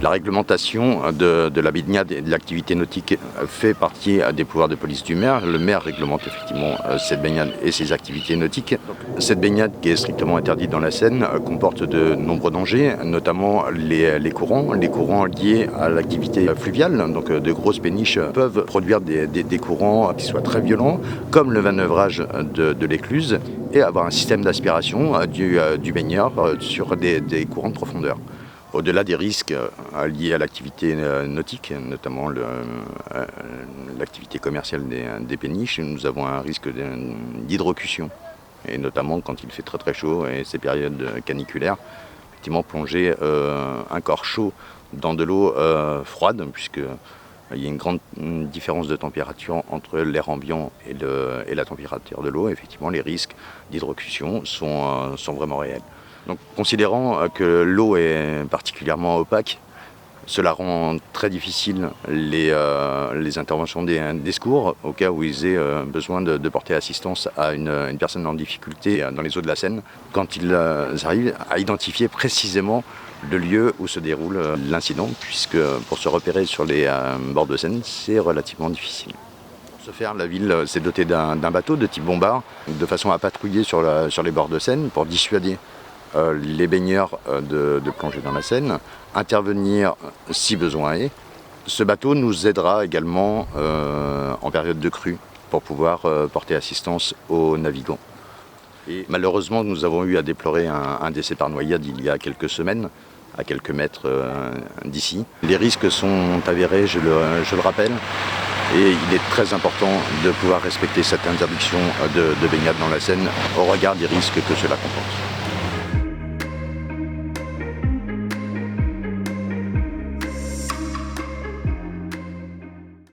La réglementation de la baignade et de l'activité nautique fait partie des pouvoirs de police du maire. Le maire réglemente effectivement cette baignade et ses activités nautiques. Cette baignade qui est strictement interdite dans la Seine comporte de nombreux dangers, notamment les courants liés à l'activité fluviale. Donc de grosses péniches peuvent produire des courants qui soient très violents, comme le manœuvrage de l'écluse, et avoir un système d'aspiration du baigneur sur des courants de profondeur. Au-delà des risques liés à l'activité nautique, notamment l'activité commerciale des péniches, nous avons un risque d'hydrocution. Et notamment quand il fait très très chaud et ces périodes caniculaires, effectivement plonger un corps chaud dans de l'eau froide, puisqu'il y a une grande différence de température entre l'air ambiant et la température de l'eau. Effectivement, les risques d'hydrocution sont vraiment réels. Donc, considérant que l'eau est particulièrement opaque, cela rend très difficile les interventions des secours au cas où ils aient besoin de porter assistance à une personne en difficulté dans les eaux de la Seine, quand ils arrivent à identifier précisément le lieu où se déroule l'incident, puisque pour se repérer sur les bords de Seine, c'est relativement difficile. Pour ce faire, la ville s'est dotée d'un bateau de type bombard, de façon à patrouiller sur les bords de Seine pour dissuader les baigneurs de plonger dans la Seine, intervenir si besoin est. Ce bateau nous aidera également en période de crue pour pouvoir porter assistance aux navigants. Et malheureusement, nous avons eu à déplorer un décès par noyade il y a quelques semaines, à quelques mètres d'ici. Les risques sont avérés, je le rappelle, et il est très important de pouvoir respecter cette interdiction de baignade dans la Seine au regard des risques que cela comporte.